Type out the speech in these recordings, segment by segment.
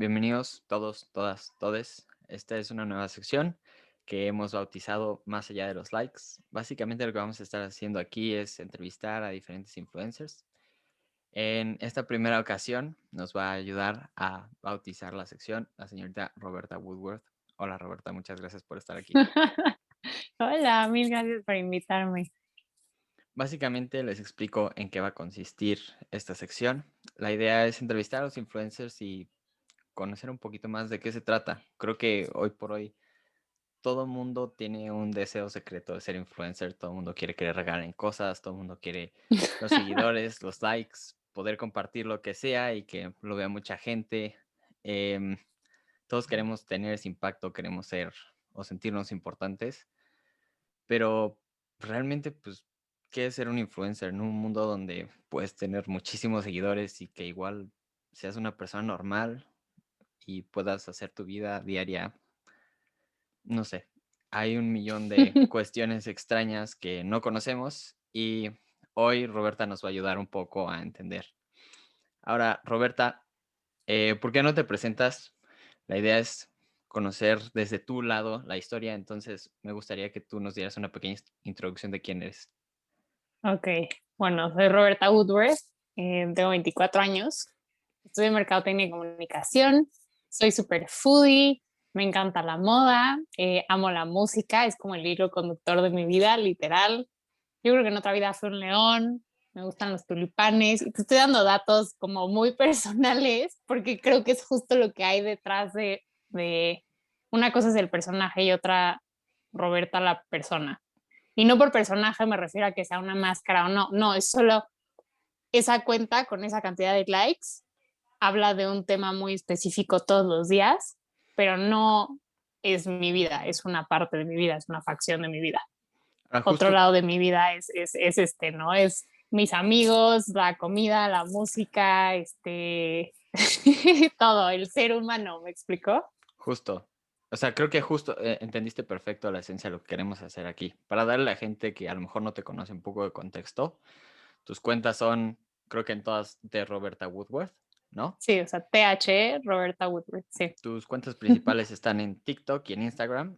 Bienvenidos todos, todas, todes. Esta es una nueva sección que hemos bautizado Más allá de los likes. Básicamente lo que vamos a estar haciendo aquí es entrevistar a diferentes influencers. En esta primera ocasión nos va a ayudar a bautizar la sección la señorita Roberta Woodworth. Hola Roberta, muchas gracias por estar aquí. Hola, mil gracias por invitarme. Básicamente les explico en qué va a consistir esta sección. La idea es entrevistar a los influencers y conocer un poquito más de qué se trata. Creo que hoy por hoy todo mundo tiene un deseo secreto de ser influencer, todo el mundo quiere que le regalen cosas, todo el mundo quiere los seguidores, los likes, poder compartir lo que sea y que lo vea mucha gente. Em, Todos queremos tener ese impacto, queremos ser o sentirnos importantes, pero realmente, pues, ¿qué es ser un influencer en un mundo donde puedes tener muchísimos seguidores y que igual seas una persona normal y puedas hacer tu vida diaria? No sé, hay un millón de cuestiones extrañas que no conocemos y hoy Roberta nos va a ayudar un poco a entender. Ahora, Roberta, ¿por qué no te presentas? La idea es conocer desde tu lado la historia, entonces me gustaría que tú nos dieras una pequeña introducción de quién eres. Ok, bueno, soy Roberta Woodworth, tengo 24 años, estudio Mercadotecnia y Comunicación, soy super foodie, me encanta la moda, amo la música, es como el hilo conductor de mi vida, literal. Yo creo que en otra vida fui un león, me gustan los tulipanes, y te estoy dando datos como muy personales, porque creo que es justo lo que hay detrás de una cosa es el personaje y otra Roberta la persona. Y no por personaje me refiero a que sea una máscara o no, no, es solo esa cuenta con esa cantidad de likes, habla de un tema muy específico todos los días, pero no es mi vida, es una parte de mi vida, es una facción de mi vida. Ahora, Otro justo, lado de mi vida es este, ¿no? Es mis amigos, la comida, la música, todo, el ser humano, ¿me explicó? justo. O sea, creo que justo entendiste perfecto la esencia de lo que queremos hacer aquí. Para darle a la gente que a lo mejor no te conoce un poco de contexto, tus cuentas son, creo que en todas de Roberta Woodworth, ¿no? Sí, o sea, TH, Roberta Woodward, sí. Tus cuentas principales están en TikTok y en Instagram.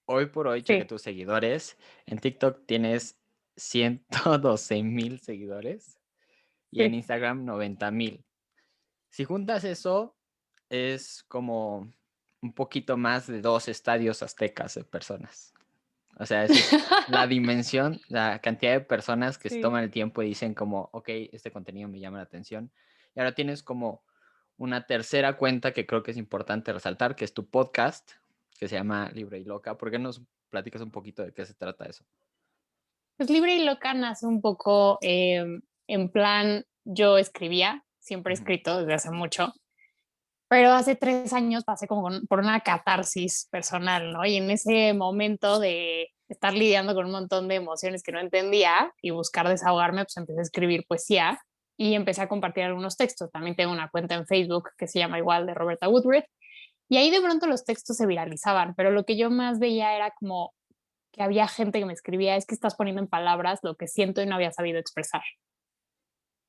Hoy por hoy chequé Sí. tus seguidores. En TikTok tienes 112,000 seguidores y en Sí. Instagram 90,000. Si juntas eso, es como un poquito más de 2 estadios aztecas de personas. O sea, esa es la dimensión, la cantidad de personas que se Sí. toman el tiempo y dicen como, ok, este contenido me llama la atención. Y ahora tienes como una tercera cuenta que creo que es importante resaltar, que es tu podcast, que se llama Libre y Loca. ¿Por qué nos platicas un poquito de qué se trata eso? Pues Libre y Loca nace un poco en plan, yo escribía, siempre he Ujú. escrito desde hace mucho, pero hace 3 años pasé como por una catarsis personal, ¿no? Y en ese momento de estar lidiando con un montón de emociones que no entendía y buscar desahogarme, pues empecé a escribir poesía y empecé a compartir algunos textos. También tengo una cuenta en Facebook que se llama igual de Roberta Woodward. Y ahí de pronto los textos se viralizaban, pero lo que yo más veía era como que había gente que me escribía, es que estás poniendo en palabras lo que siento y no había sabido expresar.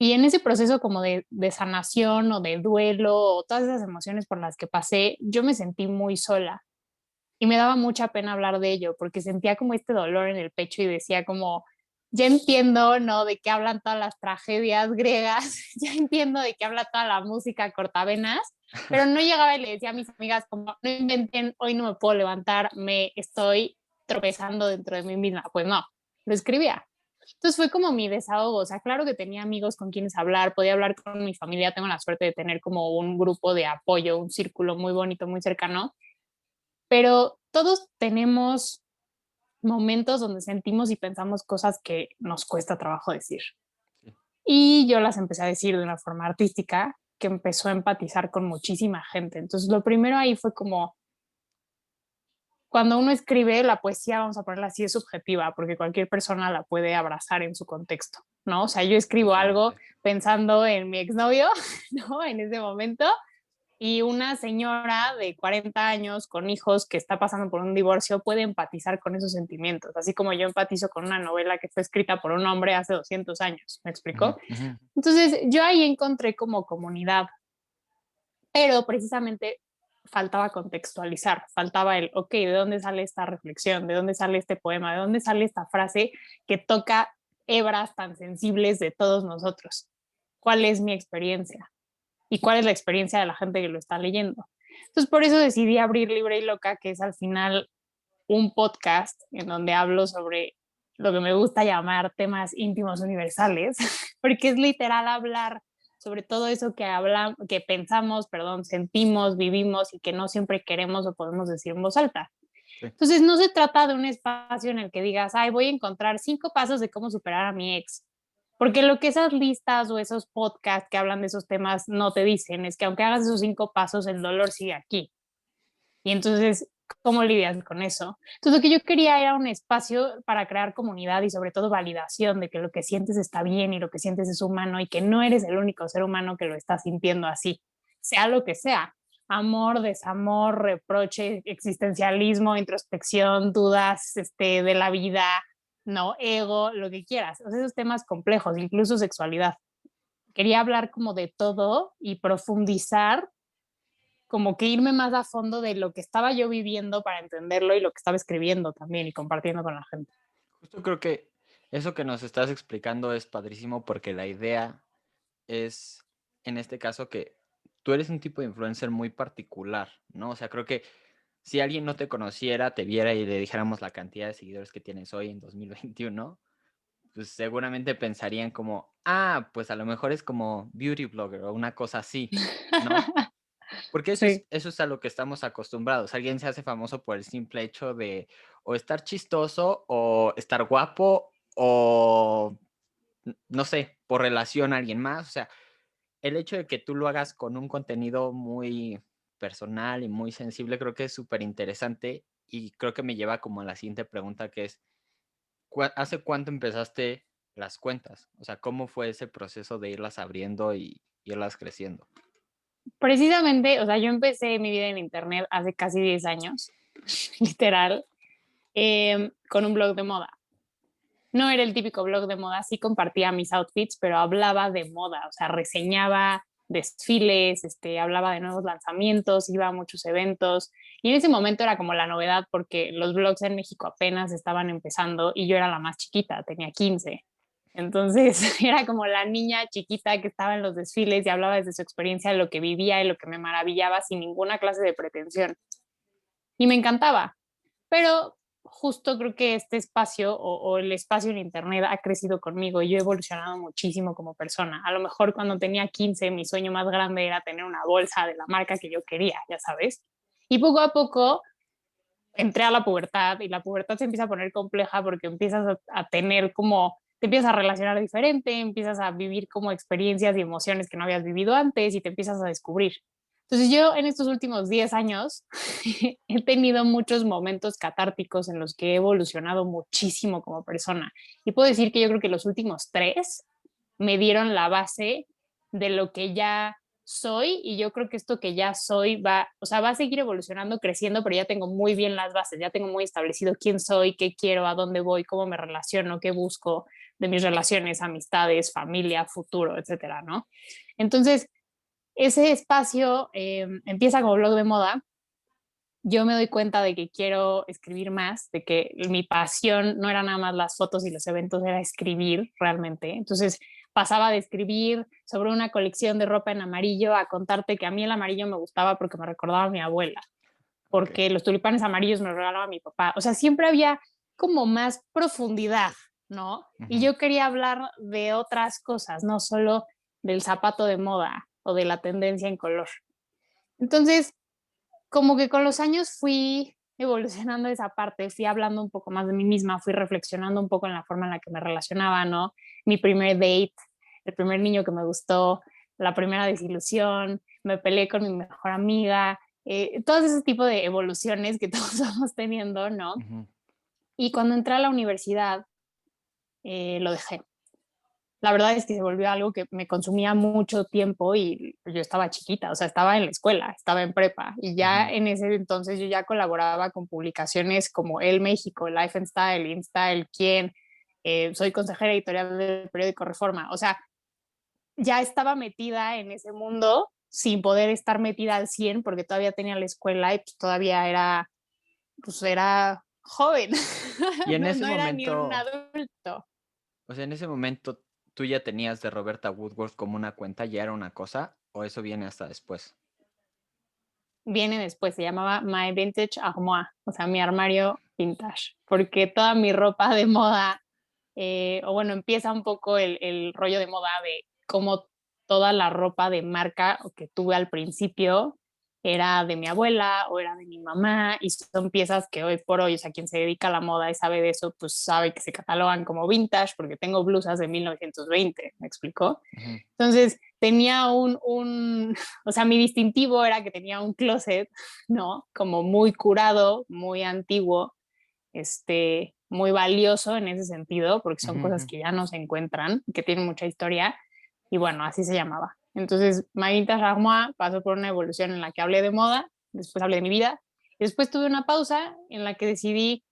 Y en ese proceso como de sanación o de duelo o todas esas emociones por las que pasé, yo me sentí muy sola y me daba mucha pena hablar de ello porque sentía como este dolor en el pecho y decía como, ya entiendo, ¿no? De qué hablan todas las tragedias griegas, ya entiendo de qué habla toda la música cortavenas, pero no llegaba y le decía a mis amigas como, no inventen, hoy no me puedo levantar, me estoy tropezando dentro de mí misma. Pues no, lo escribía. Entonces fue como mi desahogo, o sea, claro que tenía amigos con quienes hablar, podía hablar con mi familia, tengo la suerte de tener como un grupo de apoyo, un círculo muy bonito, muy cercano, pero todos tenemos momentos donde sentimos y pensamos cosas que nos cuesta trabajo decir. Sí. Y yo las empecé a decir de una forma artística que empezó a empatizar con muchísima gente. Entonces, lo primero ahí fue como, cuando uno escribe, la poesía, vamos a ponerla así, es subjetiva, porque cualquier persona la puede abrazar en su contexto, ¿no? O sea, yo escribo algo Totalmente. pensando en mi exnovio, ¿no? En ese momento, y una señora de 40 años con hijos que está pasando por un divorcio puede empatizar con esos sentimientos, así como yo empatizo con una novela que fue escrita por un hombre hace 200 años, ¿me Ujú, explicó? ujú. Entonces yo ahí encontré como comunidad pero precisamente faltaba contextualizar, faltaba el, ok, ¿de dónde sale esta reflexión? ¿De dónde sale este poema? ¿De dónde sale esta frase que toca hebras tan sensibles de todos nosotros? ¿Cuál es mi experiencia? ¿Y cuál es la experiencia de la gente que lo está leyendo? Entonces, por eso decidí abrir Libre y Loca, que es al final un podcast en donde hablo sobre lo que me gusta llamar temas íntimos universales, porque es literal hablar sobre todo eso que hablamos, que pensamos, perdón, sentimos, vivimos y que no siempre queremos o podemos decir en voz alta. Sí. Entonces, no se trata de un espacio en el que digas, ay, voy a encontrar 5 pasos de cómo superar a mi ex. Porque lo que esas listas o esos podcasts que hablan de esos temas no te dicen es que aunque hagas esos 5 pasos, el dolor sigue aquí. Y entonces, ¿cómo lidias con eso? Entonces, lo que yo quería era un espacio para crear comunidad y sobre todo validación de que lo que sientes está bien y lo que sientes es humano y que no eres el único ser humano que lo está sintiendo así, sea lo que sea. Amor, desamor, reproche, existencialismo, introspección, dudas de la vida, no, ego, lo que quieras. O sea, esos temas complejos, incluso sexualidad. Quería hablar como de todo y profundizar, como que irme más a fondo de lo que estaba yo viviendo para entenderlo y lo que estaba escribiendo también y compartiendo con la gente. Justo creo que eso que nos estás explicando es padrísimo porque la idea es, en este caso, que tú eres un tipo de influencer muy particular, ¿no? O sea, creo que si alguien no te conociera, te viera y le dijéramos la cantidad de seguidores que tienes hoy en 2021, pues seguramente pensarían como, ah, pues a lo mejor es como beauty blogger o una cosa así, ¿no? Porque Sí. eso es a lo que estamos acostumbrados. Alguien se hace famoso por el simple hecho de o estar chistoso o estar guapo o, no sé, por relación a alguien más. O sea, el hecho de que tú lo hagas con un contenido muy personal y muy sensible creo que es súper interesante y creo que me lleva como a la siguiente pregunta que es, ¿hace cuánto empezaste las cuentas? O sea, ¿cómo fue ese proceso de irlas abriendo y irlas creciendo? Precisamente, o sea, yo empecé mi vida en internet hace casi 10 años, literal, con un blog de moda. No era el típico blog de moda, sí compartía mis outfits, pero hablaba de moda, o sea, reseñaba desfiles, hablaba de nuevos lanzamientos, iba a muchos eventos y en ese momento era como la novedad porque los blogs en México apenas estaban empezando y yo era la más chiquita, tenía 15. Entonces era como la niña chiquita que estaba en los desfiles y hablaba desde su experiencia de lo que vivía y lo que me maravillaba sin ninguna clase de pretensión. Y me encantaba, pero justo creo que este espacio o el espacio en Internet ha crecido conmigo y yo he evolucionado muchísimo como persona. A lo mejor cuando tenía 15, mi sueño más grande era tener una bolsa de la marca que yo quería, ya sabes. Y poco a poco entré a la pubertad y la pubertad se empieza a poner compleja porque empiezas a tener como, te empiezas a relacionar diferente, empiezas a vivir como experiencias y emociones que no habías vivido antes y te empiezas a descubrir. Entonces yo en estos últimos 10 años he tenido muchos momentos catárticos en los que he evolucionado muchísimo como persona. Y puedo decir que yo creo que los últimos 3 me dieron la base de lo que ya soy y yo creo que esto que ya soy va, o sea, va a seguir evolucionando, creciendo, pero ya tengo muy bien las bases, ya tengo muy establecido quién soy, qué quiero, a dónde voy, cómo me relaciono, qué busco de mis relaciones, amistades, familia, futuro, etcétera, ¿no? Entonces, ese espacio empieza como blog de moda. Yo me doy cuenta de que quiero escribir más, de que mi pasión no era nada más las fotos y los eventos, era escribir realmente. Entonces pasaba de escribir sobre una colección de ropa en amarillo a contarte que a mí el amarillo me gustaba porque me recordaba a mi abuela, Ok. porque los tulipanes amarillos me los regalaba mi papá. O sea, siempre había como más profundidad, ¿no? Y Ujú. yo quería hablar de otras cosas, no solo del zapato de moda o de la tendencia en color. Entonces, como que con los años fui evolucionando esa parte, fui hablando un poco más de mí misma, fui reflexionando un poco en la forma en la que me relacionaba, ¿no? Mi primer date, el primer niño que me gustó, la primera desilusión, me peleé con mi mejor amiga, todos ese tipo de evoluciones que todos vamos teniendo, ¿no? Ujú. Y cuando entré a la universidad, lo dejé. La verdad es que se volvió algo que me consumía mucho tiempo y yo estaba chiquita, o sea, estaba en la escuela, estaba en prepa y ya Ujú. en ese entonces yo ya colaboraba con publicaciones como El México, Life and Style, InStyle, Quién, soy consejera editorial del periódico Reforma, o sea, ya estaba metida en ese mundo sin poder estar metida al 100 porque todavía tenía la escuela y pues todavía era joven, Y en ese no era ni un momento, adulto. o sea, en ese momento, ¿tú ya tenías de Roberta Woodworth como una cuenta? ¿Ya era una cosa? ¿O eso viene hasta después? Viene después, se llamaba My Vintage Armoire, o sea, mi armario vintage, porque toda mi ropa de moda, o bueno, empieza un poco el rollo de moda de cómo toda la ropa de marca que tuve al principio era de mi abuela o era de mi mamá y son piezas que hoy por hoy, o sea, quien se dedica a la moda y sabe de eso, pues sabe que se catalogan como vintage porque tengo blusas de 1920, ¿me explicó? Ujú. Entonces tenía o sea, mi distintivo era que tenía un closet, ¿no? Como muy curado, muy antiguo, muy valioso en ese sentido, porque son Ujú, cosas ujú. que ya no se encuentran, que tienen mucha historia, y bueno, así se llamaba. Entonces, Maguita Charmois pasó por una evolución en la que hablé de moda, después hablé de mi vida, y después tuve una pausa en la que decidí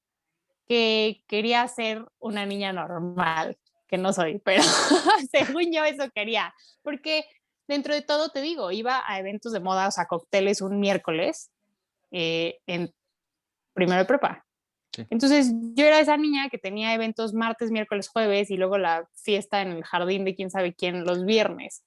que quería ser una niña normal, que no soy, pero según yo eso quería, porque dentro de todo te digo, iba a eventos de moda, o sea, cócteles un miércoles en primero de prepa. Sí. Entonces yo era esa niña que tenía eventos martes, miércoles, jueves y luego la fiesta en el jardín de quién sabe quién los viernes.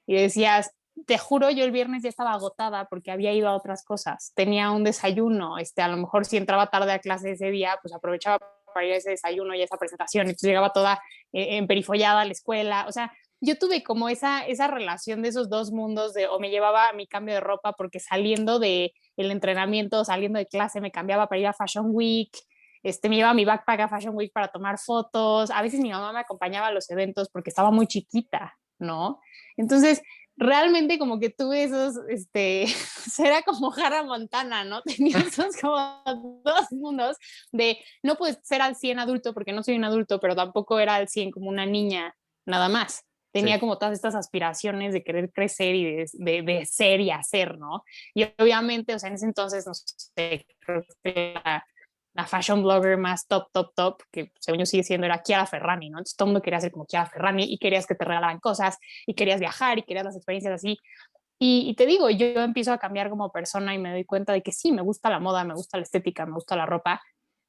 Y decías, te juro, yo el viernes ya estaba agotada porque había ido a otras cosas. Tenía un desayuno, a lo mejor si entraba tarde a clase ese día, pues aprovechaba para ir a ese desayuno y a esa presentación. Entonces llegaba toda emperifollada a la escuela. O sea, yo tuve como esa relación de esos dos mundos de o me llevaba mi cambio de ropa porque saliendo de el entrenamiento, saliendo de clase, me cambiaba para ir a Fashion Week, me llevaba mi backpack a Fashion Week para tomar fotos, a veces mi mamá me acompañaba a los eventos porque estaba muy chiquita, ¿no? Entonces, realmente como que tuve era como Hannah Montana, ¿no? Tenía esos como dos mundos de no puedes ser al 100 adulto porque no soy un adulto, pero tampoco era al 100 como una niña, nada más. Sí, Tenía como todas estas aspiraciones de querer crecer y de ser y hacer, ¿no? Y obviamente, o sea, en ese entonces, no sé, creo que la fashion blogger más top, que según yo sigue siendo, era Chiara Ferrani, ¿no? Entonces todo el mundo quería ser como Chiara Ferrani y querías que te regalaran cosas y querías viajar y querías las experiencias así. Y te digo, yo empiezo a cambiar como persona y me doy cuenta de que sí, me gusta la moda, me gusta la estética, me gusta la ropa,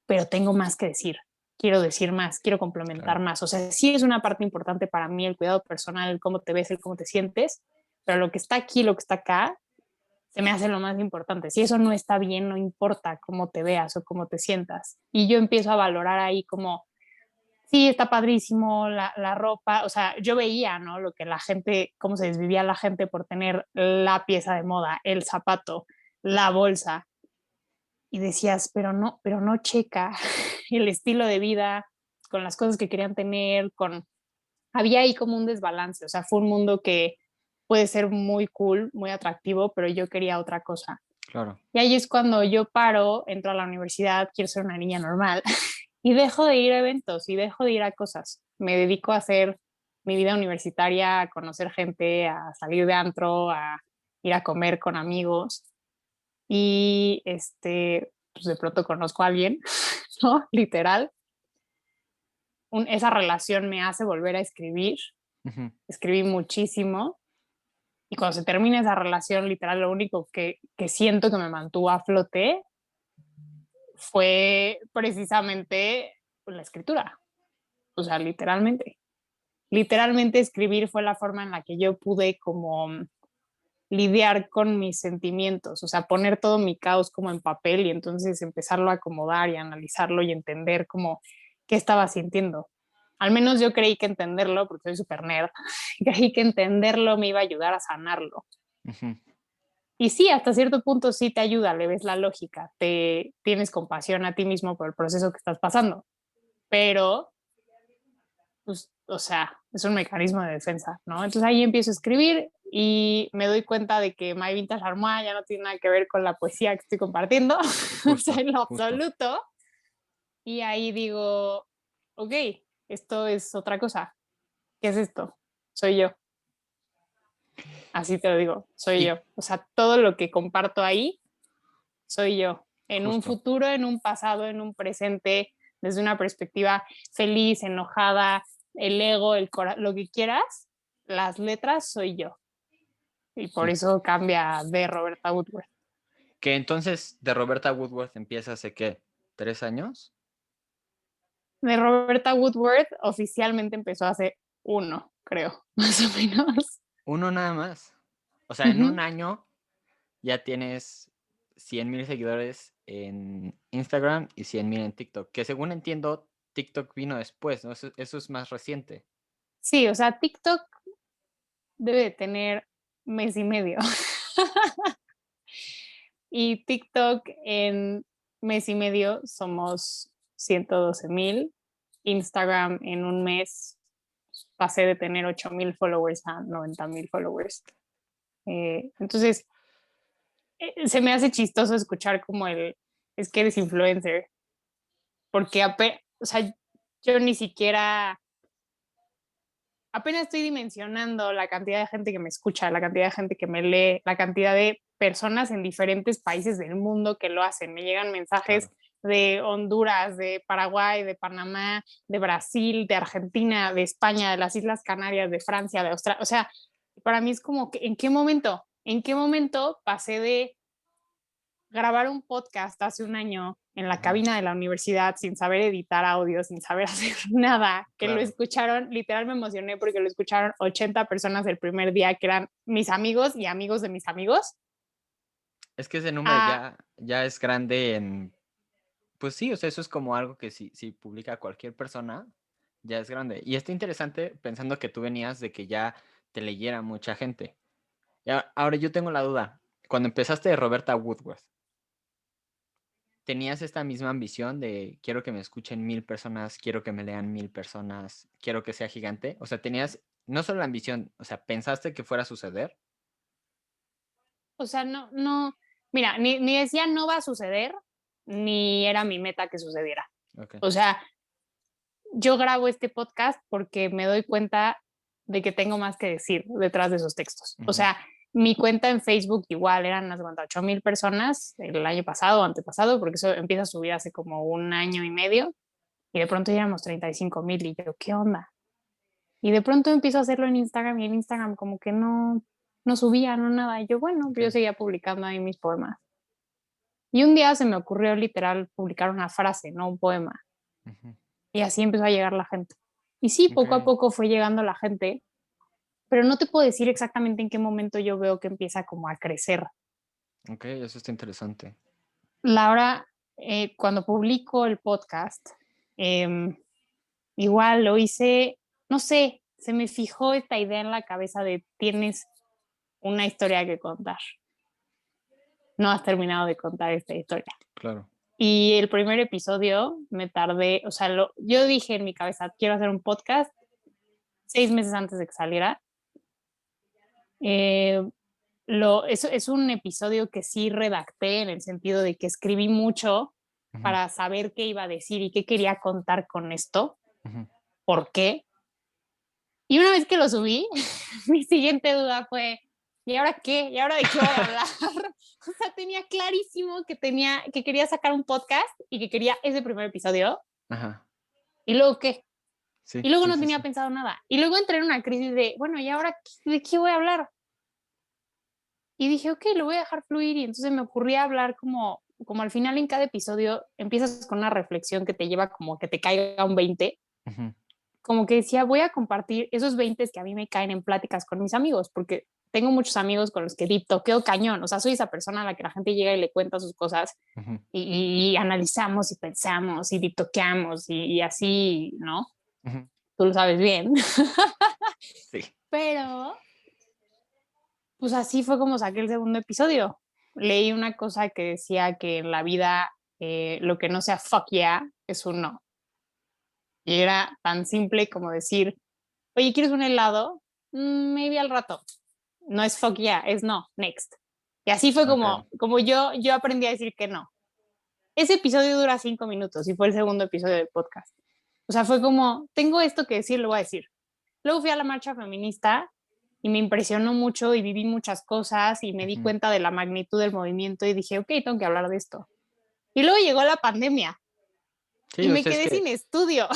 pero tengo más que decir. Quiero decir más, quiero complementar claro. más. O sea, sí es una parte importante para mí el cuidado personal, el cómo te ves, el cómo te sientes, pero lo que está aquí, lo que está acá, se me hace lo más importante. Si eso no está bien, no importa cómo te veas o cómo te sientas. Y yo empiezo a valorar ahí como, sí, está padrísimo la ropa. O sea, yo veía, ¿no? Lo que la gente, cómo se desvivía la gente por tener la pieza de moda, el zapato, la bolsa. Y decías, pero no checa el estilo de vida con las cosas que querían tener, había ahí como un desbalance. O sea, fue un mundo que puede ser muy cool, muy atractivo, pero yo quería otra cosa. Claro. Y ahí es cuando yo paro, entro a la universidad, quiero ser una niña normal y dejo de ir a eventos y dejo de ir a cosas. Me dedico a hacer mi vida universitaria, a conocer gente, a salir de antro, a ir a comer con amigos y pues de pronto conozco a alguien, ¿no? Literal. Esa relación me hace volver a escribir. Ujú. Escribí muchísimo y cuando se termina esa relación, literal, lo único que siento que me mantuvo a flote fue precisamente la escritura. O sea, literalmente. Literalmente escribir fue la forma en la que yo pude como lidiar con mis sentimientos, o sea, poner todo mi caos como en papel y entonces empezarlo a acomodar y analizarlo y entender como qué estaba sintiendo. Al menos yo creí que entenderlo, porque soy súper nerd, creí que entenderlo me iba a ayudar a sanarlo. Ujú. Y sí, hasta cierto punto sí te ayuda, le ves la lógica, te tienes compasión a ti mismo por el proceso que estás pasando, pero, pues, o sea, es un mecanismo de defensa, ¿no? Entonces ahí empiezo a escribir y me doy cuenta de que My Vintage Armoire ya no tiene nada que ver con la poesía que estoy compartiendo, o sea, Justo, en lo justo. absoluto. Y ahí digo, ok, esto es otra cosa. ¿Qué es esto? Soy yo. Así te lo digo, soy Y yo. O sea, todo lo que comparto ahí soy yo, en un justo. futuro, en un pasado, en un presente, desde una perspectiva feliz, enojada, el ego, lo que quieras, las letras soy yo. y por Sí. eso cambia de Roberta Woodworth. Que entonces de Roberta Woodworth empieza hace, ¿qué? ¿3 años? De Roberta Woodworth oficialmente empezó hace 1, creo, más o menos. 1 nada más. O sea, en un Ujú. año ya tienes 100,000 seguidores en Instagram y 100,000 en TikTok. Que según entiendo, TikTok vino después, ¿no? Eso es más reciente. Sí, o sea, TikTok debe de tener mes y medio. Y TikTok en mes y medio somos 112,000. Instagram en un mes pasé de tener 8,000 followers a 90,000 followers. Entonces, se me hace chistoso escuchar como es que eres influencer, porque o sea, yo ni siquiera, apenas estoy dimensionando la cantidad de gente que me escucha, la cantidad de gente que me lee, la cantidad de personas en diferentes países del mundo que lo hacen. Me llegan mensajes Claro. de Honduras, de Paraguay, de Panamá, de Brasil, de Argentina, de España, de las Islas Canarias, de Francia, de Australia. O sea, para mí es como que, ¿en qué momento pasé de grabar un podcast hace un año en la Ajá, cabina de la universidad sin saber editar audio, sin saber hacer nada, que lo claro. escucharon, literal me emocioné porque lo escucharon 80 personas el primer día, que eran mis amigos y amigos de mis amigos? Es que ese número Ah, ya es grande en. Pues sí, o sea, eso es como algo que si publica cualquier persona, ya es grande. Y está interesante pensando que tú venías de que ya te leyera mucha gente. Ahora yo tengo la duda. Cuando empezaste de Roberta Woodworth, ¿tenías esta misma ambición de quiero que me escuchen 1,000 personas, quiero que me lean 1,000 personas, quiero que sea gigante? O sea, tenías no solo la ambición, o sea, ¿pensaste que fuera a suceder? o sea, no, mira, ni decía no va a suceder, ni era mi meta que sucediera. Ok. O sea, yo grabo este podcast porque me doy cuenta de que tengo más que decir detrás de esos textos. O Ujú, sea, mi cuenta en Facebook igual eran unas 8,000 personas el año pasado o antepasado, porque eso empieza a subir hace como un año y medio, y de pronto ya éramos 35,000 y yo, ¿qué onda? Y de pronto empiezo a hacerlo en Instagram y en Instagram como que no subía, no nada. Y yo, bueno, ok, yo seguía publicando ahí mis poemas. Y un día se me ocurrió literal publicar una frase, no un poema. ujú, Y así empezó a llegar la gente. Y sí, ok, poco a poco fue llegando la gente, pero no te puedo decir exactamente en qué momento yo veo que empieza como a crecer. ok, eso está interesante. Laura, cuando publico el podcast, em, igual lo hice, no sé, se me fijó esta idea en la cabeza de tienes una historia que contar. No has terminado de contar esta historia. Claro. Y el primer episodio me tardé, o sea, yo dije en mi cabeza, quiero hacer un podcast 6 meses antes de que saliera. Eh, es un episodio que sí redacté en el sentido de que escribí mucho Ujú, para saber qué iba a decir y qué quería contar con esto, ujú. por qué. Y una vez que lo subí, mi siguiente duda fue, ¿y ahora qué? ¿Y ahora de qué voy a hablar? O sea, tenía clarísimo que quería sacar un podcast y que quería ese primer episodio. Ajá. ¿Y luego qué? Sí, Y luego sí, no sí, tenía sí. pensado nada. Y luego entré en una crisis de, bueno, ¿y ahora de qué voy a hablar? Y dije, ok, lo voy a dejar fluir. Y entonces me ocurría hablar como al final en cada episodio empiezas con una reflexión que te lleva como que te caiga un 20. Ujú, Como que decía, voy a compartir esos 20 que a mí me caen en pláticas con mis amigos, porque tengo muchos amigos con los que deep toqueo cañón. O sea, soy esa persona a la que la gente llega y le cuenta sus cosas ujú, y analizamos y pensamos y deep toqueamos y así, ¿no? ujú. Tú lo sabes bien. Sí. Pero pues así fue como saqué el segundo episodio. Leí una cosa que decía que en la vida lo que no sea fuck yeah es un no. Y era tan simple como decir, oye, ¿quieres un helado? Maybe al rato. No es fuck yeah, es no, next. Y así fue Ok. como yo aprendí a decir que no. Ese episodio dura 5 minutos y fue el segundo episodio del podcast. O sea, fue como, tengo esto que decir, lo voy a decir. Luego fui a la marcha feminista y me impresionó mucho y viví muchas cosas y me di Ujú. cuenta de la magnitud del movimiento y dije, ok, tengo que hablar de esto. Y luego llegó la pandemia Sí, y o me sea, es quedé sin que. estudio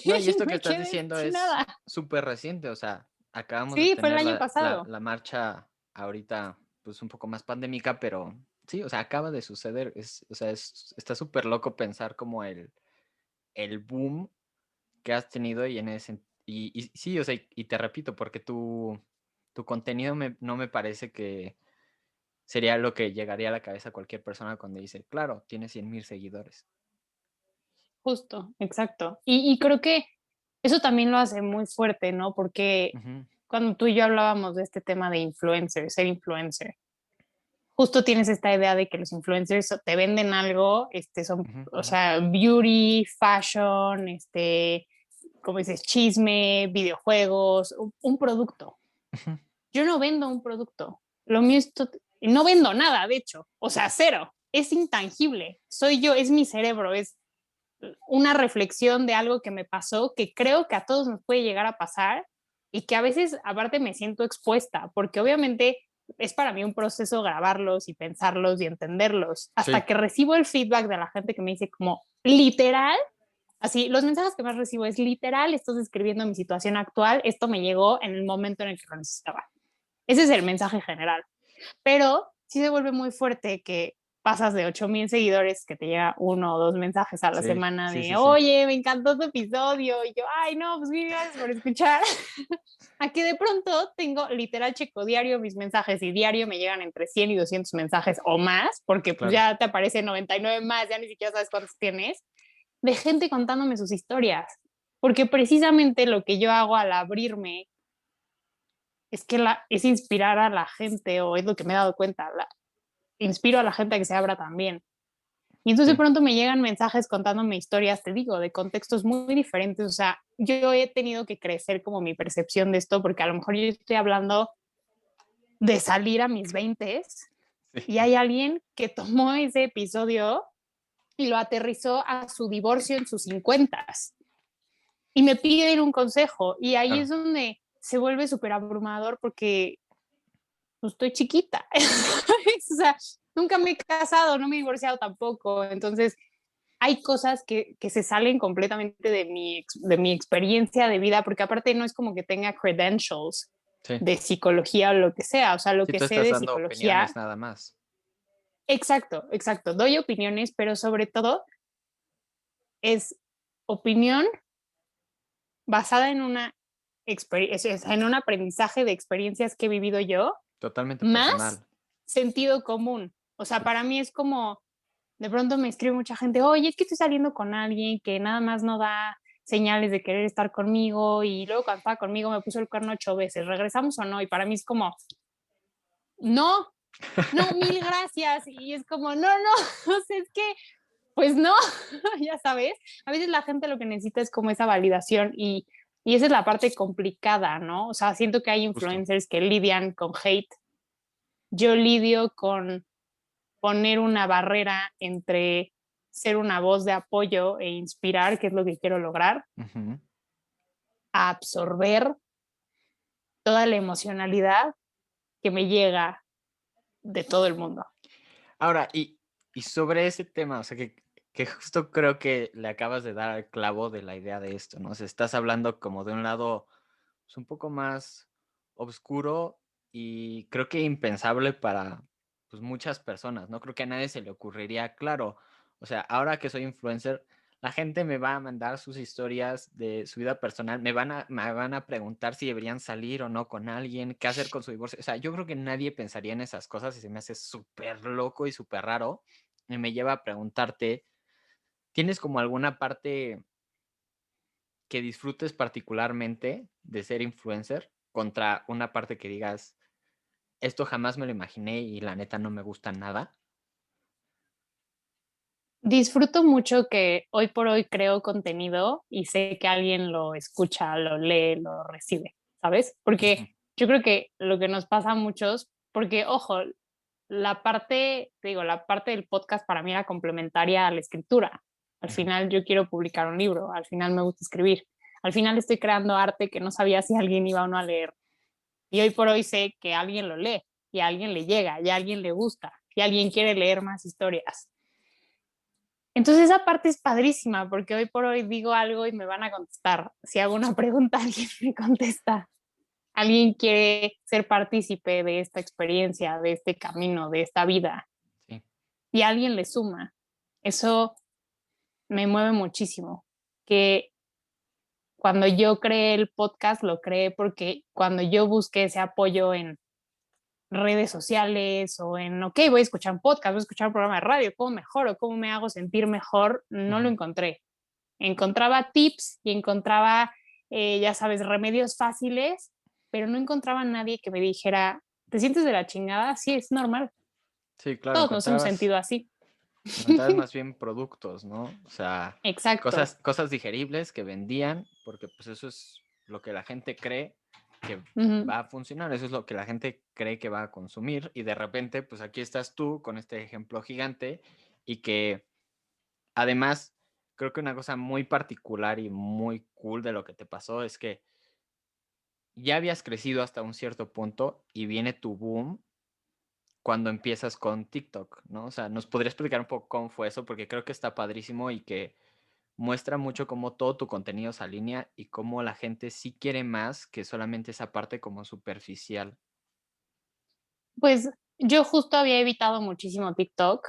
No, y y esto que me estás quedé diciendo sin es nada. súper reciente, o sea, acabamos de Sí, fue el tener año la pasado. marcha ahorita pues un poco más pandémica, pero sí, o sea, acaba de suceder. O sea, está súper loco pensar como el boom que has tenido y en ese y sí, o sea, y te repito, porque tu contenido no me parece que sería lo que llegaría a la cabeza a cualquier persona cuando dice, claro, tiene 100,000 seguidores. Justo, exacto. Y creo que eso también lo hace muy fuerte, ¿no? Porque Ujú, cuando tú y yo hablábamos de este tema de influencer, ser influencer, justo tienes esta idea de que los influencers te venden algo, son, ujú, o ujú, sea, beauty, fashion, como dices, chisme, videojuegos, un producto. ujú. Yo no vendo un producto. Lo mío es no vendo nada, de hecho. O sea, cero. Es intangible. Soy yo, es mi cerebro, es una reflexión de algo que me pasó que creo que a todos nos puede llegar a pasar y que a veces aparte me siento expuesta, porque obviamente es para mí un proceso grabarlos y pensarlos y entenderlos, hasta Sí, que recibo el feedback de la gente que me dice como literal, así, los mensajes que más recibo es literal, estás describiendo mi situación actual, esto me llegó en el momento en el que lo necesitaba. Ese es el mensaje general. Pero sí se vuelve muy fuerte que pasas de 8,000 seguidores, que te llega 1 o 2 mensajes a la sí, semana sí, de, sí, sí. oye, me encantó tu episodio. Y yo, ay, no, pues mil gracias por escuchar. A que de pronto tengo literal checo diario mis mensajes y diario me llegan entre 100 y 200 mensajes o más, porque pues Claro. ya te aparece 99 más, ya ni siquiera sabes cuántos tienes, de gente contándome sus historias. Porque precisamente lo que yo hago al abrirme es que es inspirar a la gente, o es lo que me he dado cuenta, inspiro a la gente a que se abra también. Y entonces de Sí, pronto me llegan mensajes contándome historias, te digo, de contextos muy diferentes. O sea, yo he tenido que crecer como mi percepción de esto, porque a lo mejor yo estoy hablando de salir a mis 20 y sí. hay alguien que tomó ese episodio y lo aterrizó a su divorcio en sus 50 y me piden un consejo. Y ahí es Claro. donde se vuelve súper abrumador porque pues, estoy chiquita. O sea, nunca me he casado, no me he divorciado tampoco. Entonces, hay cosas que se salen completamente de mi experiencia de vida, porque aparte no es como que tenga credentials Sí. de psicología o lo que sea, o sea, lo Sí, que tú sé estás de dando psicología, opiniones nada más. exacto, exacto, doy opiniones, pero sobre todo es opinión basada en un aprendizaje de experiencias que he vivido yo, Totalmente más personal. sentido común. O sea, para mí es como, de pronto me escribe mucha gente, oye, es que estoy saliendo con alguien que nada más no da señales de querer estar conmigo y luego cuando estaba conmigo me puso el cuerno 8 veces, ¿regresamos o no? Y para mí es como, no, no, mil gracias. Y es como, no, no, o sea, es que, pues no, ya sabes, a veces la gente lo que necesita es como esa validación y esa es la parte complicada, ¿no? O sea, siento que hay Justo. influencers que lidian con hate, yo lidio con poner una barrera entre ser una voz de apoyo e inspirar, que es lo que quiero lograr, Ujú. a absorber toda la emocionalidad que me llega de todo el mundo. Ahora, y sobre ese tema, o sea, que justo creo que le acabas de dar al clavo de la idea de esto, ¿no? O sea, estás hablando como de un lado, pues, un poco más oscuro y creo que impensable para, pues, muchas personas, ¿no? Creo que a nadie se le ocurriría, claro, o sea, ahora que soy influencer, la gente me va a mandar sus historias de su vida personal, me van a preguntar si deberían salir o no con alguien, qué hacer con su divorcio. O sea, yo creo que nadie pensaría en esas cosas y se me hace súper loco y súper raro. Y me lleva a preguntarte, ¿tienes como alguna parte que disfrutes particularmente de ser influencer contra una parte que digas, esto jamás me lo imaginé y la neta no me gusta nada? Disfruto mucho que hoy por hoy creo contenido y sé que alguien lo escucha, lo lee, lo recibe, ¿sabes? Ujú, Porque yo creo que lo que nos pasa a muchos, porque ojo, la parte del podcast para mí era complementaria a la escritura. Al ujú. final yo quiero publicar un libro, al final me gusta escribir, al final estoy creando arte que no sabía si alguien iba o no a leer. Y hoy por hoy sé que alguien lo lee y a alguien le llega y a alguien le gusta y alguien quiere leer más historias. Entonces esa parte es padrísima porque hoy por hoy digo algo y me van a contestar. Si hago una pregunta, alguien me contesta. alguien quiere ser partícipe de esta experiencia, de este camino, de esta vida, Sí, y alguien le suma. Eso me mueve muchísimo. Que cuando yo creé el podcast, lo creé porque cuando yo busqué ese apoyo en redes sociales o en, ok, voy a escuchar un podcast, voy a escuchar un programa de radio, ¿cómo mejoro? ¿Cómo me hago sentir mejor? No lo ujú, encontré. Encontraba tips y encontraba, ya sabes, remedios fáciles, pero no encontraba a nadie que me dijera, ¿te sientes de la chingada? Sí, es normal. sí, claro, Todos nos hemos sentido así. encontrabas más bien productos, ¿no? O sea, Exacto. cosas digeribles que vendían, porque pues eso es lo que la gente cree que Ujú. va a funcionar, eso es lo que la gente cree que va a consumir, y de repente, pues aquí estás tú con este ejemplo gigante, y que además, creo que una cosa muy particular y muy cool de lo que te pasó es que ya habías crecido hasta un cierto punto y viene tu boom cuando empiezas con TikTok, ¿no? O sea, ¿nos podrías explicar un poco cómo fue eso? Porque creo que está padrísimo y que muestra mucho cómo todo tu contenido se alinea y cómo la gente sí quiere más que solamente esa parte como superficial. Pues yo justo había evitado muchísimo TikTok,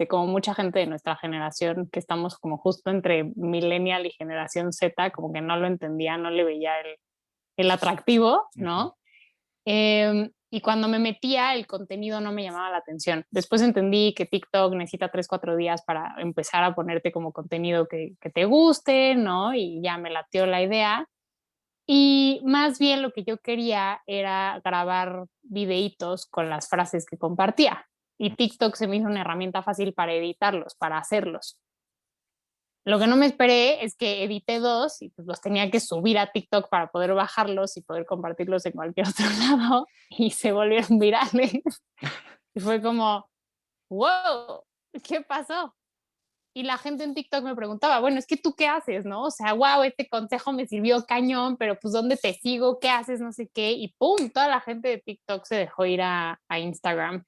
como mucha gente de nuestra generación, que estamos como justo entre millennial y generación Z, como que no lo entendía, no le veía el atractivo, Ujú, ¿no? Y cuando me metía, el contenido no me llamaba la atención. Después entendí que TikTok necesita 3, 4 días para empezar a ponerte como contenido que te guste, ¿no? Y ya me latió la idea. Y más bien lo que yo quería era grabar videitos con las frases que compartía. Y TikTok se me hizo una herramienta fácil para editarlos, para hacerlos. Lo que no me esperé es que edité 2 y pues los tenía que subir a TikTok para poder bajarlos y poder compartirlos en cualquier otro lado y se volvieron virales. Y fue como, wow, ¿qué pasó? Y la gente en TikTok me preguntaba, bueno, es que tú qué haces, ¿no? O sea, wow, este consejo me sirvió cañón, pero pues ¿dónde te sigo? ¿Qué haces? No sé qué. Y pum, toda la gente de TikTok se dejó ir a Instagram.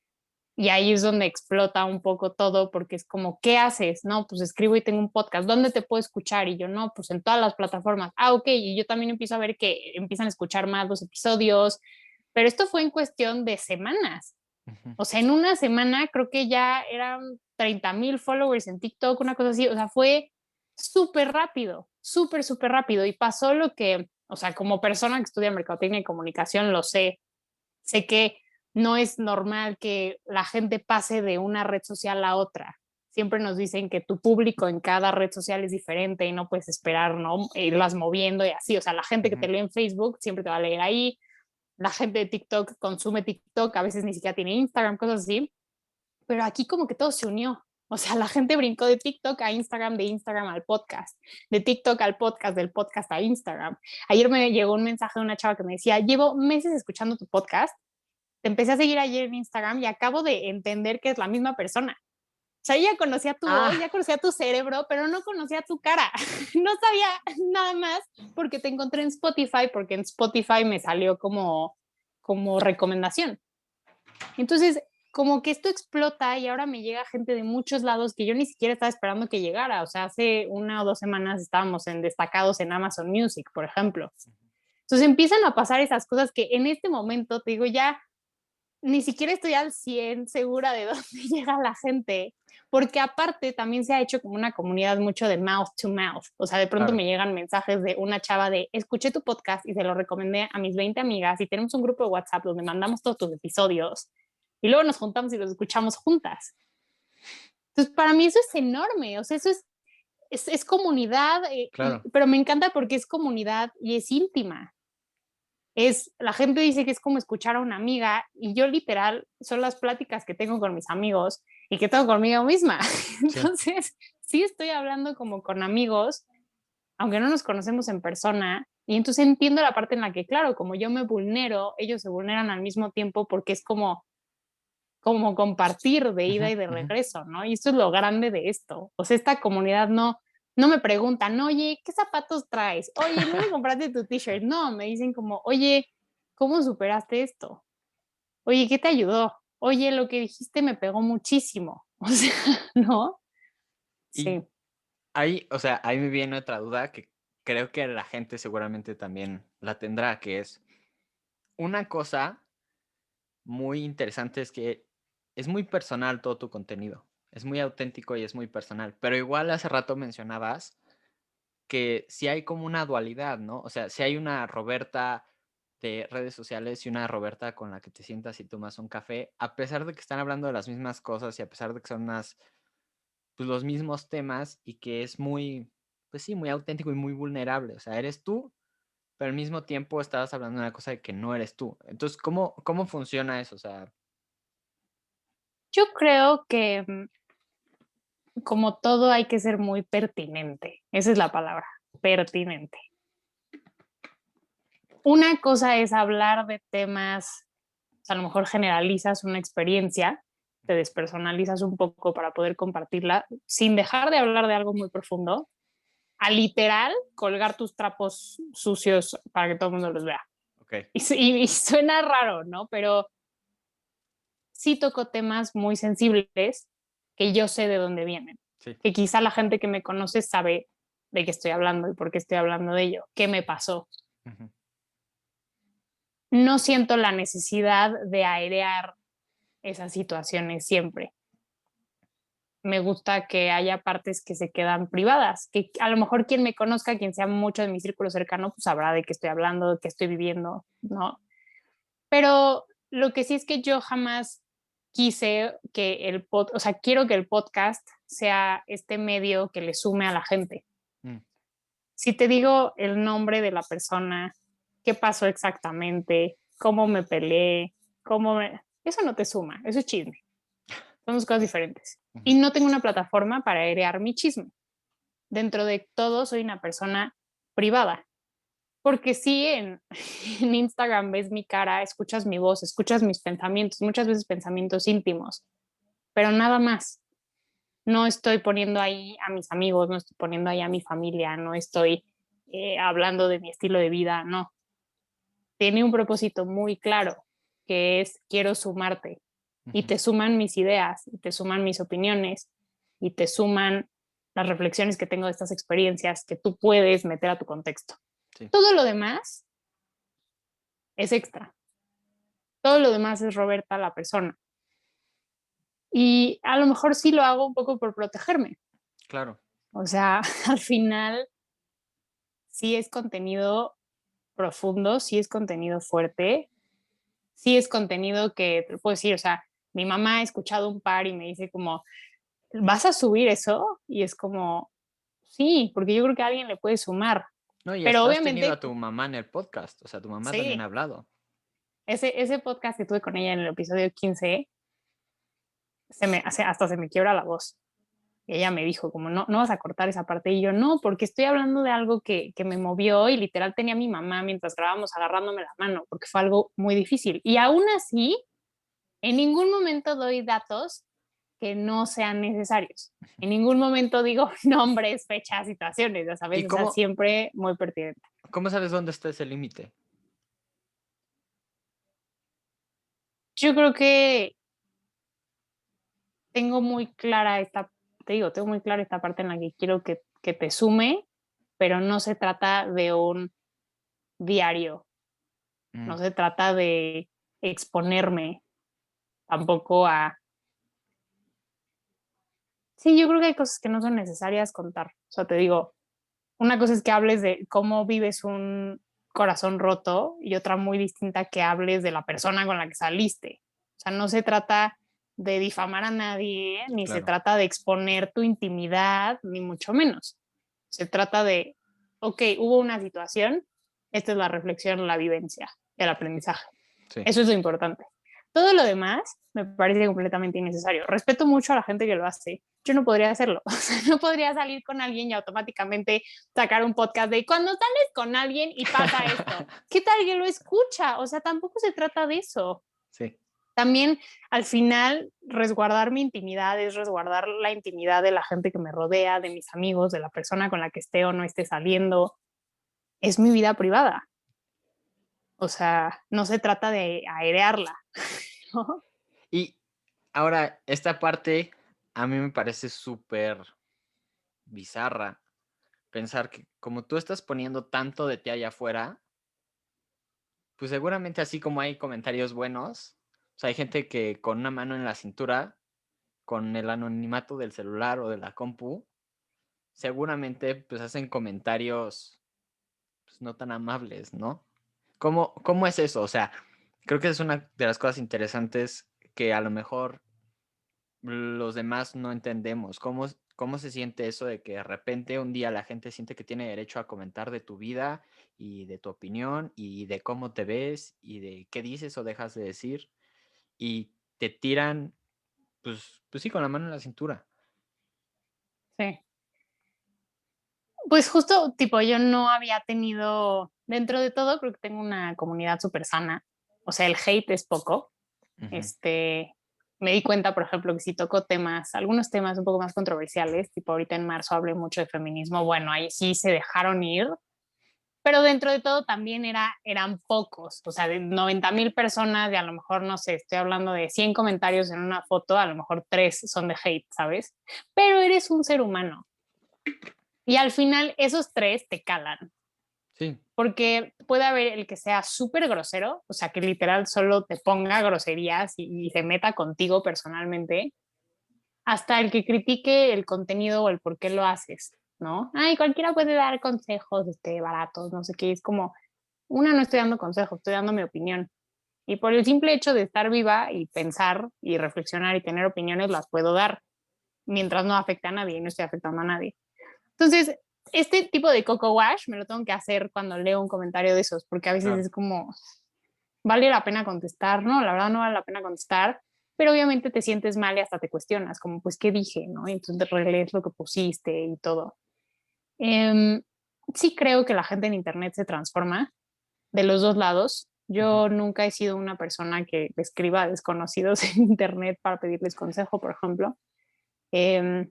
Y ahí es donde explota un poco todo porque es como, ¿qué haces? No, pues escribo y tengo un podcast. ¿Dónde te puedo escuchar? Y yo, no, pues en todas las plataformas. Ah, ok. Y yo también empiezo a ver que empiezan a escuchar más los episodios. Pero esto fue en cuestión de semanas. ujú. O sea, en una semana creo que ya eran 30,000 followers en TikTok, una cosa así. O sea, fue súper rápido, súper, súper rápido. Y pasó lo que, o sea, como persona que estudia mercadotecnia y comunicación, lo sé. Sé que no es normal que la gente pase de una red social a otra. Siempre nos dicen que tu público en cada red social es diferente y no puedes esperar, ¿no? Irlas moviendo y así. O sea, la gente que te Ujú. lee en Facebook siempre te va a leer ahí. La gente de TikTok consume TikTok, a veces ni siquiera tiene Instagram, cosas así. Pero aquí como que todo se unió. O sea, la gente brincó de TikTok a Instagram, de Instagram al podcast, de TikTok al podcast, del podcast a Instagram. Ayer me llegó un mensaje de una chava que me decía, llevo meses escuchando tu podcast, te empecé a seguir ayer en Instagram y acabo de entender que es la misma persona. O sea, ya conocía tu voz, Ah, ya conocía tu cerebro, pero no conocía tu cara. No sabía nada más porque te encontré en Spotify, porque en Spotify me salió como recomendación. Entonces, como que esto explota y ahora me llega gente de muchos lados que yo ni siquiera estaba esperando que llegara. O sea, hace 1 o 2 semanas estábamos en destacados en Amazon Music, por ejemplo. Entonces empiezan a pasar esas cosas que en este momento, te digo, ya ni siquiera estoy al 100 segura de dónde llega la gente, porque aparte también se ha hecho como una comunidad mucho de mouth to mouth. O sea, de pronto claro. me llegan mensajes de una chava de, escuché tu podcast y se lo recomendé a mis 20 amigas y tenemos un grupo de WhatsApp donde mandamos todos tus episodios y luego nos juntamos y los escuchamos juntas. Entonces, para mí eso es enorme, o sea, eso es comunidad, Claro. pero me encanta porque es comunidad y es íntima. La gente dice que es como escuchar a una amiga y yo literal son las pláticas que tengo con mis amigos y que tengo conmigo misma. Sí. Entonces, sí estoy hablando como con amigos, aunque no nos conocemos en persona. Y entonces entiendo la parte en la que, claro, como yo me vulnero, ellos se vulneran al mismo tiempo porque es como compartir de Ujú, ida y de ujú. regreso, ¿no? Y esto es lo grande de esto. O sea, esta comunidad no me preguntan, oye, ¿qué zapatos traes? Oye, ¿dónde compraste tu t-shirt? No, me dicen como, oye, ¿cómo superaste esto? Oye, ¿qué te ayudó? Oye, lo que dijiste me pegó muchísimo. O sea, ¿no? Y Sí. ahí, o sea, ahí me viene otra duda que creo que la gente seguramente también la tendrá, que es, una cosa muy interesante es que es muy personal todo tu contenido. Es muy auténtico y es muy personal. Pero igual hace rato mencionabas que sí hay como una dualidad, ¿no? O sea, si hay una Roberta de redes sociales y una Roberta con la que te sientas y tomas un café, a pesar de que están hablando de las mismas cosas y a pesar de que son pues, los mismos temas y que es muy, pues sí, muy auténtico y muy vulnerable. O sea, eres tú, pero al mismo tiempo estabas hablando de una cosa de que no eres tú. Entonces, ¿cómo funciona eso? O sea, Yo creo que como todo hay que ser muy pertinente. Esa es la palabra, pertinente. Una cosa es hablar de temas, o sea, a lo mejor generalizas una experiencia, te despersonalizas un poco para poder compartirla sin dejar de hablar de algo muy profundo, a literal colgar tus trapos sucios para que todo el mundo los vea. ok, Y suena raro, ¿no? Pero sí toco temas muy sensibles que yo sé de dónde vienen, sí. que quizá la gente que me conoce sabe de qué estoy hablando y por qué estoy hablando de ello, qué me pasó. Ujú, No siento la necesidad de airear esas situaciones siempre. Me gusta que haya partes que se quedan privadas, que a lo mejor quien me conozca, quien sea mucho de mi círculo cercano, pues sabrá de qué estoy hablando, de qué estoy viviendo, ¿no? Pero lo que sí es que yo jamás quise que o sea, quiero que el podcast sea este medio que le sume a la gente. mm, Si te digo el nombre de la persona, qué pasó exactamente, cómo me peleé, eso no te suma, eso es chisme. Son dos cosas diferentes. ujú, Y no tengo una plataforma para airear mi chisme. Dentro de todo soy una persona privada. Porque sí, en Instagram ves mi cara, escuchas mi voz, escuchas mis pensamientos, muchas veces pensamientos íntimos, pero nada más. No estoy poniendo ahí a mis amigos, no estoy poniendo ahí a mi familia, no estoy hablando de mi estilo de vida, no. Tiene un propósito muy claro, que es quiero sumarte. Y ujú, te suman mis ideas, y te suman mis opiniones, y te suman las reflexiones que tengo de estas experiencias que tú puedes meter a tu contexto. sí. Todo lo demás es extra. Todo lo demás es Roberta la persona. Y a lo mejor sí lo hago un poco por protegerme. Claro. O sea, al final sí es contenido profundo, sí es contenido fuerte, sí es contenido que te lo puedo decir, o sea, mi mamá ha escuchado un par y me dice como, ¿vas a subir eso? Y es como, sí, porque yo creo que a alguien le puede sumar. No, y Pero hasta has tenido a obviamente, tu mamá en el podcast. O sea, tu mamá también ha sí, hablado. ese podcast que tuve con ella en el episodio 15, hasta se me quiebra la voz. Y ella me dijo, como, no, no vas a cortar esa parte. Y yo, no, porque estoy hablando de algo que me movió y literal tenía a mi mamá mientras grabábamos agarrándome la mano, porque fue algo muy difícil. Y aún así, en ningún momento doy datos que no sean necesarios. En ningún momento digo nombres, fechas, situaciones, ya ¿Y sabes, o sea, siempre muy pertinente. cómo sabes dónde está ese límite? Yo creo que tengo muy clara te digo, tengo muy clara esta parte en la que quiero que te sume, pero no se trata de un diario. Mm, No se trata de exponerme tampoco a... Sí, yo creo que hay cosas que no son necesarias contar. O sea, te digo, una cosa es que hables de cómo vives un corazón roto y otra muy distinta que hables de la persona con la que saliste. O sea, no se trata de difamar a nadie, ni se claro. trata de exponer tu intimidad, ni mucho menos. Se trata de, ok, hubo una situación, esta es la reflexión, la vivencia, el aprendizaje. Sí. Eso es lo importante. Todo lo demás me parece completamente innecesario. Respeto mucho a la gente que lo hace. Yo no podría hacerlo. O sea, no podría salir con alguien y automáticamente sacar un podcast de cuando sales con alguien y pasa esto. ¿Qué tal que lo escucha? O sea, tampoco se trata de eso. Sí. También al final resguardar mi intimidad es resguardar la intimidad de la gente que me rodea, de mis amigos, de la persona con la que esté o no esté saliendo. Es mi vida privada. O sea, no se trata de airearla, ¿no? Y ahora, esta parte a mí me parece súper bizarra. Pensar que como tú estás poniendo tanto de ti allá afuera, pues seguramente así como hay comentarios buenos, o sea, hay gente que con una mano en la cintura, con el anonimato del celular o de la compu, seguramente pues hacen comentarios pues, no tan amables, ¿no? ¿Cómo es eso? O sea, creo que es una de las cosas interesantes que a lo mejor los demás no entendemos. ¿Cómo se siente eso de que de repente un día la gente siente que tiene derecho a comentar de tu vida y de tu opinión y de cómo te ves y de qué dices o dejas de decir y te tiran, pues sí, con la mano en la cintura? Sí. Pues justo, tipo, yo no había tenido, dentro de todo, creo que tengo una comunidad súper sana. O sea, el hate es poco. Ujú. Este, me di cuenta, por ejemplo, que si toco temas, algunos temas un poco más controversiales, tipo ahorita en marzo hablé mucho de feminismo, bueno, ahí sí se dejaron ir, pero dentro de todo también eran pocos, o sea, de 90,000 personas, de a lo mejor, no sé, estoy hablando de 100 comentarios en una foto, a lo mejor 3 son de hate, ¿sabes? Pero eres un ser humano y al final esos 3 te calan, Sí. porque puede haber el que sea súper grosero, o sea, que literal solo te ponga groserías y se meta contigo personalmente, hasta el que critique el contenido o el por qué lo haces, ¿no? Ay, cualquiera puede dar consejos baratos, no sé qué, es como, una, no estoy dando consejos, estoy dando mi opinión. Y por el simple hecho de estar viva y pensar y reflexionar y tener opiniones, las puedo dar, mientras no afecte a nadie y no estoy afectando a nadie. Entonces, este tipo de coco wash me lo tengo que hacer cuando leo un comentario de esos, porque a veces Claro. es como, ¿vale la pena contestar? No, la verdad no vale la pena contestar, pero obviamente te sientes mal y hasta te cuestionas, como, pues, ¿qué dije? ¿No? Y entonces relees lo que pusiste y todo. Eh, sí creo que la gente en Internet se transforma de los dos lados. Ujú. Yo nunca he sido una persona que escriba a desconocidos en Internet para pedirles consejo, por ejemplo. Eh,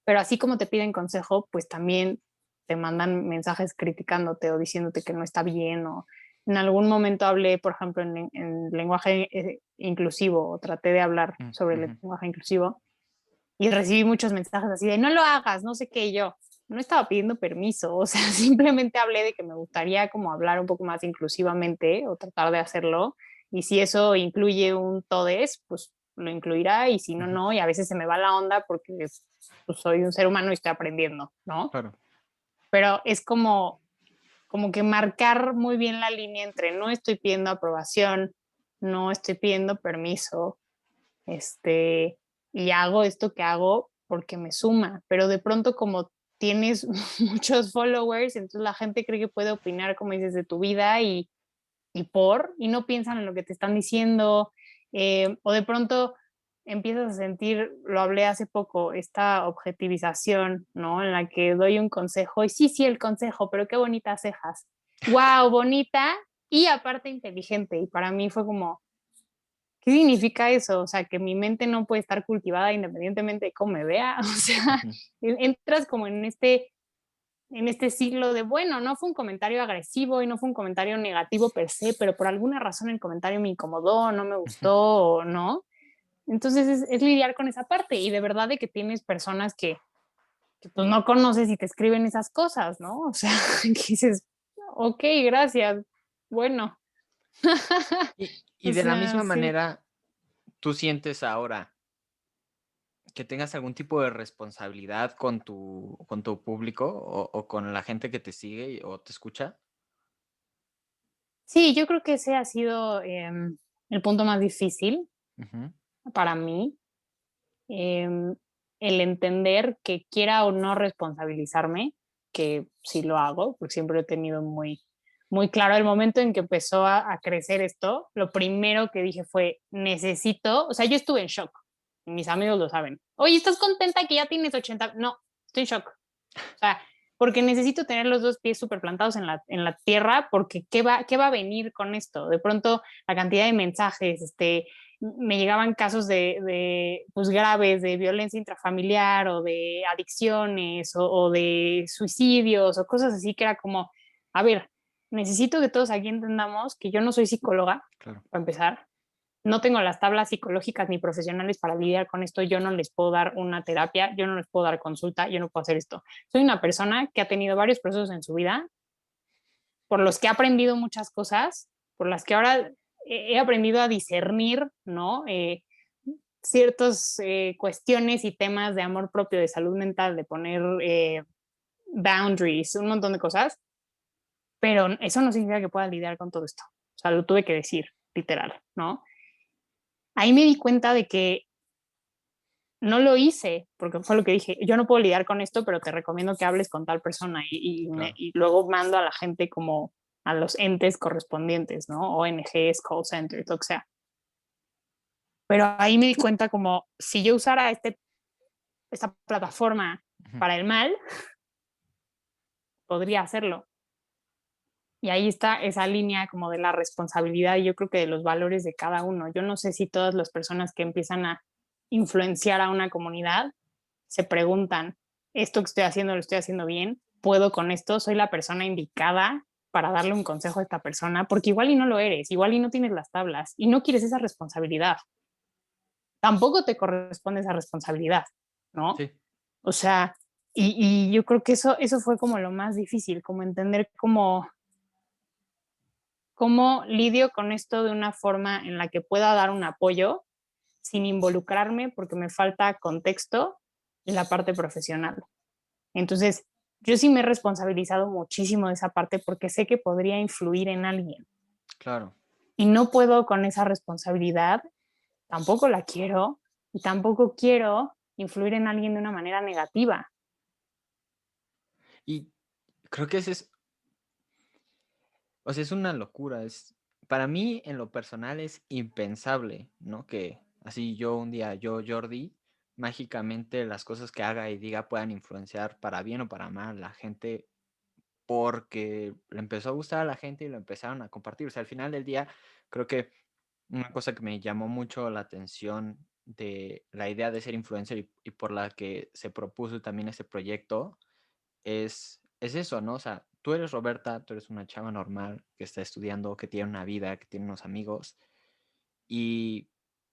pero así como te piden consejo, pues también te mandan mensajes criticándote o diciéndote que no está bien o en algún momento hablé, por ejemplo, en lenguaje inclusivo o traté de hablar sobre el Ujú. lenguaje inclusivo y recibí muchos mensajes así de no lo hagas, no sé qué, y yo no estaba pidiendo permiso, o sea, simplemente hablé de que me gustaría como hablar un poco más inclusivamente o tratar de hacerlo y si eso incluye un todes, pues lo incluirá y si no, Ujú. no, y a veces se me va la onda porque pues, soy un ser humano y estoy aprendiendo, ¿no? Claro. Pero es como que marcar muy bien la línea entre no estoy pidiendo aprobación, no estoy pidiendo permiso, este, y hago esto que hago porque me suma, pero de pronto como tienes muchos followers, entonces la gente cree que puede opinar, como dices, de tu vida y no piensan en lo que te están diciendo, o de pronto empiezas a sentir, lo hablé hace poco, esta objetivización, ¿no? En la que doy un consejo y sí, sí, el consejo, pero qué bonitas cejas. ¡Wow! Bonita y aparte inteligente. Y para mí fue como, ¿qué significa eso? O sea, que mi mente no puede estar cultivada independientemente de cómo me vea. O sea, Ujú. entras como en este siglo de, bueno, no fue un comentario agresivo y no fue un comentario negativo per se, pero por alguna razón el comentario me incomodó, no me Ujú. gustó, o no. Entonces es lidiar con esa parte y de verdad de que tienes personas que pues no conoces y te escriben esas cosas, ¿no? O sea, que dices, ok, gracias, bueno. Y O de la sea, misma sí. manera, ¿tú sientes ahora que tengas algún tipo de responsabilidad con tu público o con la gente que te sigue o te escucha? Sí, yo creo que ese ha sido el punto más difícil Ujú. para mí, em, el entender que quiera o no responsabilizarme, que sí lo hago, porque siempre lo he tenido muy, muy claro. El momento en que empezó a crecer esto, lo primero que dije fue, necesito, o sea, yo estuve en shock, y mis amigos lo saben. Oye, ¿estás contenta que ya tienes 80? No, estoy en shock. O sea, porque necesito tener los dos pies súper plantados en la tierra, porque ¿qué va a venir con esto? De pronto, la cantidad de mensajes, me llegaban casos pues, graves de violencia intrafamiliar o de adicciones o de suicidios o cosas así que era como, a ver, necesito que todos aquí entendamos que yo no soy psicóloga, Claro. para empezar, no tengo las tablas psicológicas ni profesionales para lidiar con esto, yo no les puedo dar una terapia, yo no les puedo dar consulta, yo no puedo hacer esto. Soy una persona que ha tenido varios procesos en su vida por los que ha aprendido muchas cosas por las que ahora he aprendido a discernir, ¿no? Ciertas cuestiones y temas de amor propio, de salud mental, de poner boundaries, un montón de cosas, pero eso no significa que pueda lidiar con todo esto. O sea, lo tuve que decir, literal, ¿no? Ahí me di cuenta de que no lo hice, porque fue lo que dije, yo no puedo lidiar con esto, pero te recomiendo que hables con tal persona Claro. y luego mando a la gente como a los entes correspondientes, ¿no? ONGs, call centers, lo que sea. Pero ahí me di cuenta como si yo usara esta plataforma Ujú. para el mal, podría hacerlo. Y ahí está esa línea como de la responsabilidad y yo creo que de los valores de cada uno. Yo no sé si todas las personas que empiezan a influenciar a una comunidad se preguntan, ¿esto que estoy haciendo lo estoy haciendo bien? ¿Puedo con esto? ¿Soy la persona indicada para darle un consejo a esta persona? Porque igual y no lo eres, igual y no tienes las tablas y no quieres esa responsabilidad. Tampoco te corresponde esa responsabilidad, ¿no? Sí. O sea, y yo creo que eso fue como lo más difícil, como entender cómo lidio con esto de una forma en la que pueda dar un apoyo sin involucrarme porque me falta contexto en la parte profesional. Entonces, yo sí me he responsabilizado muchísimo de esa parte porque sé que podría influir en alguien Claro. y no puedo con esa responsabilidad, tampoco la quiero y tampoco quiero influir en alguien de una manera negativa. Y creo que ese es, o sea, es una locura. Para mí, en lo personal, es impensable, ¿no? Que así yo un día, yo, Jordi, mágicamente las cosas que haga y diga puedan influenciar para bien o para mal a la gente porque le empezó a gustar a la gente y lo empezaron a compartir. O sea, al final del día, creo que una cosa que me llamó mucho la atención de la idea de ser influencer y por la que se propuso también ese proyecto es eso, ¿no? O sea, tú eres Roberta, tú eres una chava normal que está estudiando, que tiene una vida, que tiene unos amigos y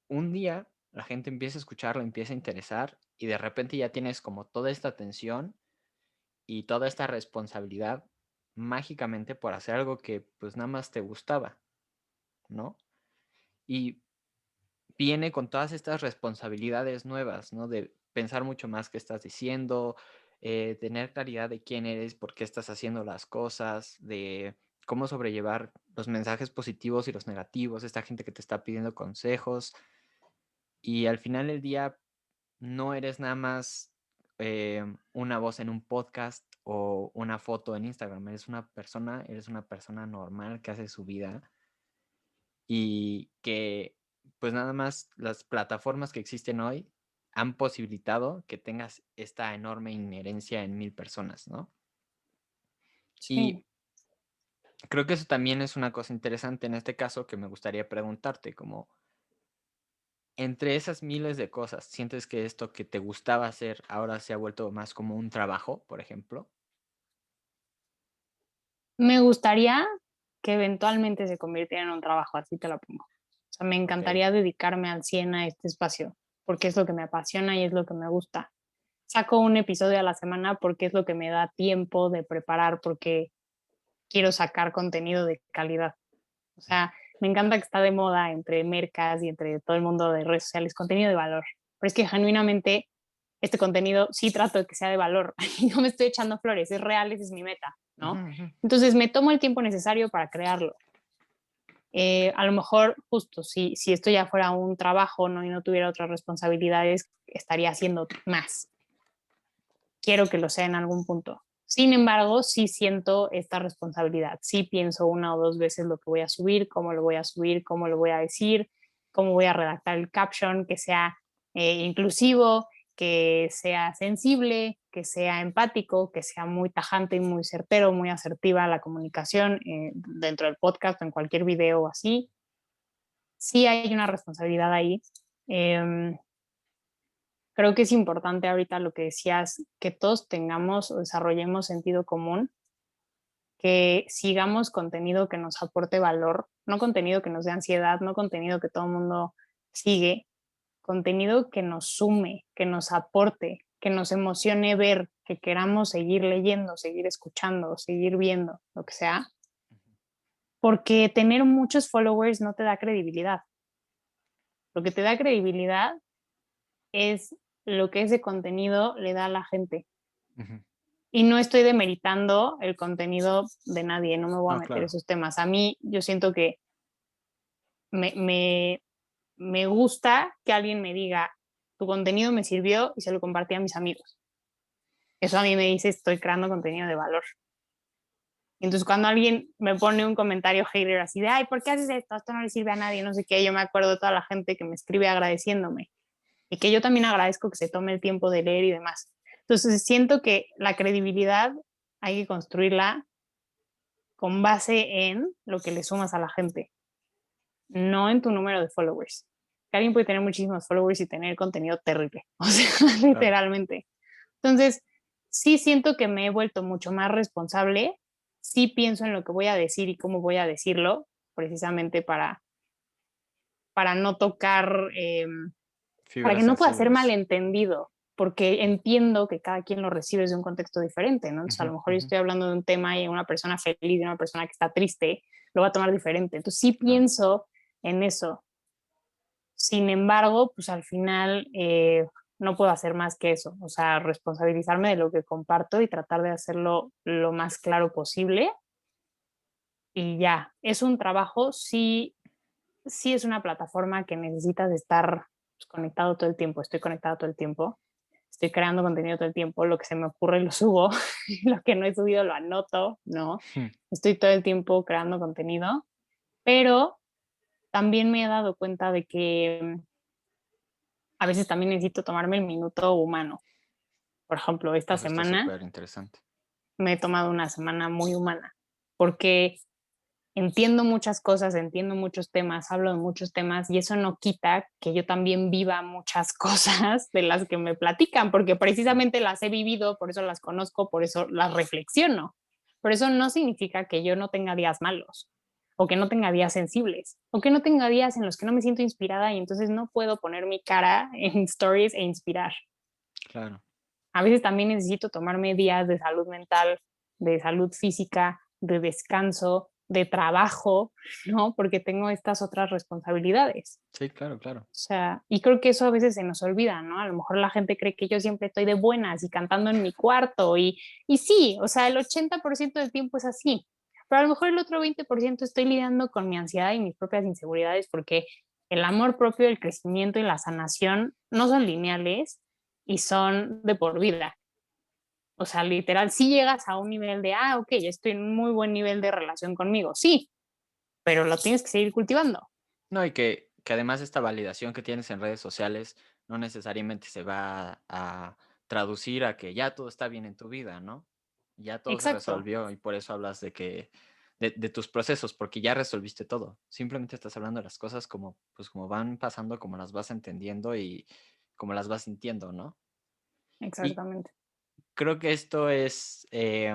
un día la gente empieza a escucharlo, empieza a interesar y de repente ya tienes como toda esta atención y toda esta responsabilidad mágicamente por hacer algo que pues nada más te gustaba, ¿no? Y viene con todas estas responsabilidades nuevas, ¿no? De pensar mucho más qué estás diciendo, tener claridad de quién eres, por qué estás haciendo las cosas, de cómo sobrellevar los mensajes positivos y los negativos, esta gente que te está pidiendo consejos. Y al final del día no eres nada más una voz en un podcast o una foto en Instagram, eres una persona normal que hace su vida y que pues nada más las plataformas que existen hoy han posibilitado que tengas esta enorme inherencia en 1000 personas, ¿no? Sí. Y creo que eso también es una cosa interesante en este caso que me gustaría preguntarte, como entre esas miles de cosas, ¿sientes que esto que te gustaba hacer ahora se ha vuelto más como un trabajo, por ejemplo? Me gustaría que eventualmente se convirtiera en un trabajo, así te lo pongo. O sea, me Ok, encantaría dedicarme al 100 a este espacio, porque es lo que me apasiona y es lo que me gusta. Saco un episodio a la semana porque es lo que me da tiempo de preparar, porque quiero sacar contenido de calidad. O sea, me encanta que está de moda entre mercas y entre todo el mundo de redes sociales, contenido de valor. Pero es que genuinamente este contenido sí trato de que sea de valor y no me estoy echando flores, es real, esa es mi meta, ujú, ¿no? ujú, Entonces me tomo el tiempo necesario para crearlo. A lo mejor justo si esto ya fuera un trabajo, ¿no? Y no tuviera otras responsabilidades, estaría haciendo más. Quiero que lo sea en algún punto. Sin embargo, sí siento esta responsabilidad. Sí pienso una o dos veces lo que voy a subir, cómo lo voy a subir, cómo lo voy a decir, cómo voy a redactar el caption, que sea inclusivo, que sea sensible, que sea empático, que sea muy tajante y muy certero, muy asertiva la comunicación dentro del podcast o en cualquier video o así. Sí hay una responsabilidad ahí. Eh, Creo que es importante ahorita lo que decías, que todos tengamos o desarrollemos sentido común, que sigamos contenido que nos aporte valor, no contenido que nos dé ansiedad, no contenido que todo el mundo sigue, contenido que nos sume, que nos aporte, que nos emocione ver, que queramos seguir leyendo, seguir escuchando, seguir viendo, lo que sea. porque tener muchos followers no te da credibilidad. Lo que te da credibilidad es lo que ese contenido le da a la gente. Ujú. Y no estoy demeritando el contenido de nadie, no me voy a No, meter claro. esos temas. A mí, yo siento que me, me, me gusta que alguien me diga, tu contenido me sirvió y se lo compartí a mis amigos. Eso a mí me dice, estoy creando contenido de valor. Entonces, cuando alguien me pone un comentario hater así de, ay, ¿por qué haces esto? Esto no le sirve a nadie, no sé qué, yo me acuerdo de toda la gente que me escribe agradeciéndome y que yo también agradezco que se tome el tiempo de leer y demás. Entonces, siento que la credibilidad hay que construirla con base en lo que le sumas a la gente, no en tu número de followers. Que alguien puede tener muchísimos followers y tener contenido terrible, o sea, Claro. literalmente. Entonces, sí siento que me he vuelto mucho más responsable, sí pienso en lo que voy a decir y cómo voy a decirlo, precisamente para no tocar, para que Fibras no pueda ser sensibles. malentendido, porque entiendo que cada quien lo recibe desde un contexto diferente, ¿no? Entonces, a Ujú, lo mejor yo ujú. estoy hablando de un tema y una persona feliz y una persona que está triste lo va a tomar diferente. Entonces, sí Claro. pienso en eso. Sin embargo, pues al final no puedo hacer más que eso, o sea, responsabilizarme de lo que comparto y tratar de hacerlo lo más claro posible. Y ya, es un trabajo, sí, sí es una plataforma que necesitas estar pues, conectado todo el tiempo. Estoy conectado todo el tiempo, estoy creando contenido todo el tiempo, lo que se me ocurre lo subo, lo que no he subido lo anoto, ¿no? Hmm. Estoy todo el tiempo creando contenido, pero también me he dado cuenta de que a veces también necesito tomarme el minuto humano. Por ejemplo, esta Eso está semana súper interesante. me he tomado una semana muy humana porque entiendo muchas cosas, entiendo muchos temas, hablo de muchos temas y eso no quita que yo también viva muchas cosas de las que me platican, porque Claro. precisamente las he vivido, por eso las conozco, por eso las reflexiono. Pero eso no significa que yo no tenga días malos o que no tenga días sensibles o que no tenga días en los que no me siento inspirada y entonces no puedo poner mi cara en stories e inspirar. Claro. A veces también necesito tomarme días de salud mental, de salud física, de descanso, de trabajo, ¿no? Porque tengo estas otras responsabilidades. Sí, claro, claro. O sea, y creo que eso a veces se nos olvida, ¿no? A lo mejor la gente cree que yo siempre estoy de buenas y cantando en mi cuarto y sí, o sea, el 80% del tiempo es así, pero a lo mejor el otro 20% estoy lidiando con mi ansiedad y mis propias inseguridades porque el amor propio, el crecimiento y la sanación no son lineales y son de por vida. O sea, literal, si llegas a un nivel de, ah, ok, ya estoy en un muy buen nivel de relación conmigo, sí, pero lo tienes que seguir cultivando. No, y que además esta validación que tienes en redes sociales no necesariamente se va a traducir a que ya todo está bien en tu vida, ¿no? Ya todo se Exacto, resolvió y por eso hablas de que de tus procesos, porque ya resolviste todo. Simplemente estás hablando de las cosas como, pues, como van pasando, como las vas entendiendo y como las vas sintiendo, ¿no? Y exactamente. creo que esto es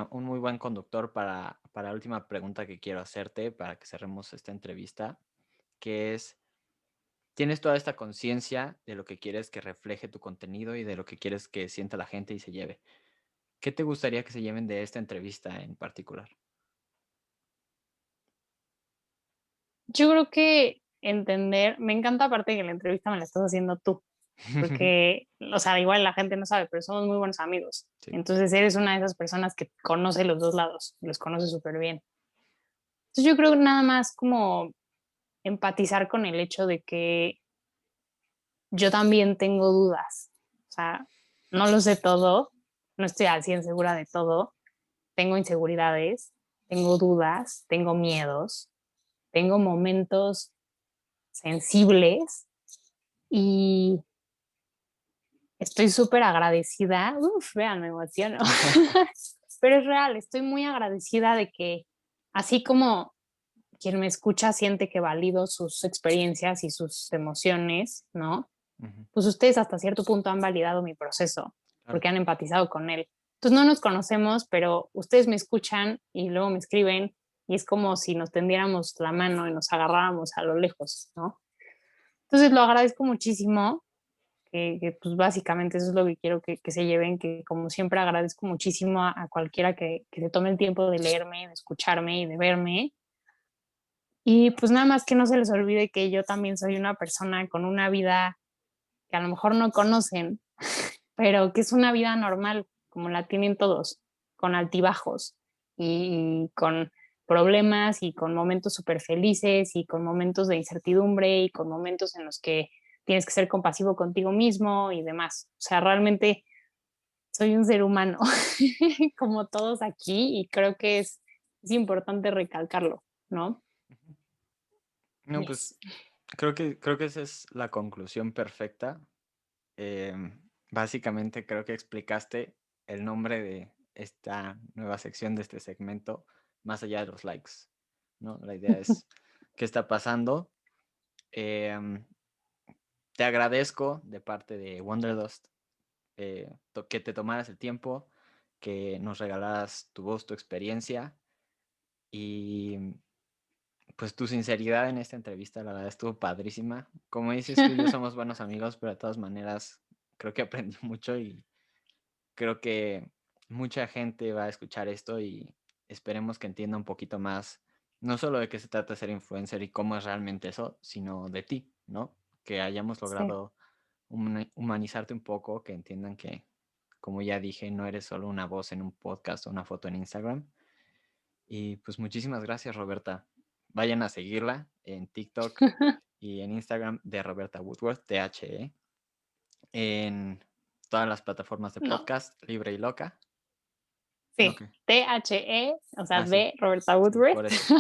un muy buen conductor para la última pregunta que quiero hacerte, para que cerremos esta entrevista, que es, tienes toda esta conciencia de lo que quieres que refleje tu contenido y de lo que quieres que sienta la gente y se lleve. ¿Qué te gustaría que se lleven de esta entrevista en particular? Yo creo que entender, me encanta aparte que la entrevista me la estás haciendo tú, porque, o sea, igual la gente no sabe, pero somos muy buenos amigos. Sí. Entonces eres una de esas personas que conoce los dos lados, los conoce súper bien. Entonces yo creo que nada más como empatizar con el hecho de que yo también tengo dudas. O sea, no lo sé todo, no estoy al 100 segura de todo, tengo inseguridades, tengo dudas, tengo miedos, tengo momentos sensibles y estoy súper agradecida. Uf, vean, me emociono. Pero es real, estoy muy agradecida de que así como quien me escucha siente que valido sus experiencias y sus emociones, ¿no? Ujú, Pues ustedes hasta cierto punto han validado mi proceso claro. porque han empatizado con él. Entonces no nos conocemos, pero ustedes me escuchan y luego me escriben y es como si nos tendiéramos la mano y nos agarráramos a lo lejos, ¿no? Entonces lo agradezco muchísimo, pues básicamente eso es lo que quiero que se lleven, que como siempre agradezco muchísimo a cualquiera que se tome el tiempo de leerme, de escucharme y de verme. Y pues nada más que no se les olvide que yo también soy una persona con una vida que a lo mejor no conocen, pero que es una vida normal, como la tienen todos, con altibajos y con problemas y con momentos súper felices y con momentos de incertidumbre y con momentos en los que tienes que ser compasivo contigo mismo y demás. O sea, realmente soy un ser humano como todos aquí y creo que es importante recalcarlo, ¿no? No, Yes. pues creo que esa es la conclusión perfecta. Básicamente creo que explicaste el nombre de esta nueva sección de este segmento, más allá de los likes, ¿no? La idea es qué está pasando. Em, Te agradezco de parte de Wonderlust que te tomaras el tiempo, que nos regalaras tu voz, tu experiencia y pues tu sinceridad en esta entrevista, la verdad estuvo padrísima. Como dices, tú y yo somos buenos amigos, pero de todas maneras creo que aprendí mucho y creo que mucha gente va a escuchar esto y esperemos que entienda un poquito más, no solo de qué se trata ser influencer y cómo es realmente eso, sino de ti, ¿no? Que hayamos Sí. logrado humanizarte un poco, que entiendan que, como ya dije, no eres solo una voz en un podcast o una foto en Instagram. Y pues muchísimas gracias, Roberta. Vayan a seguirla en TikTok y en Instagram de Roberta Woodworth, THE, en todas las plataformas de No, podcast, Libre y Loca. ¿No sí, qué? THE, o sea, Ah, sí, de Roberta sí, Woodworth, por eso.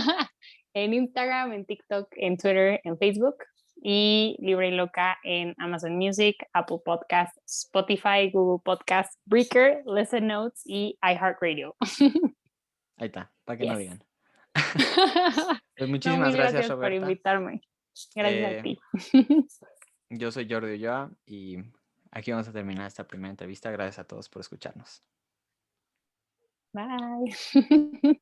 en Instagram, en TikTok, en Twitter, en Facebook y Libre y Loca en Amazon Music, Apple Podcast, Spotify, Google Podcast, Breaker, Listen Notes y iHeartRadio. Ahí está, para que no Yes. digan. Pues No, muchísimas mil gracias, gracias por Roberta. invitarme. Gracias a Eh, ti. yo soy Jordi Ulloa y aquí vamos a terminar esta primera entrevista. Gracias a todos por escucharnos. Bye.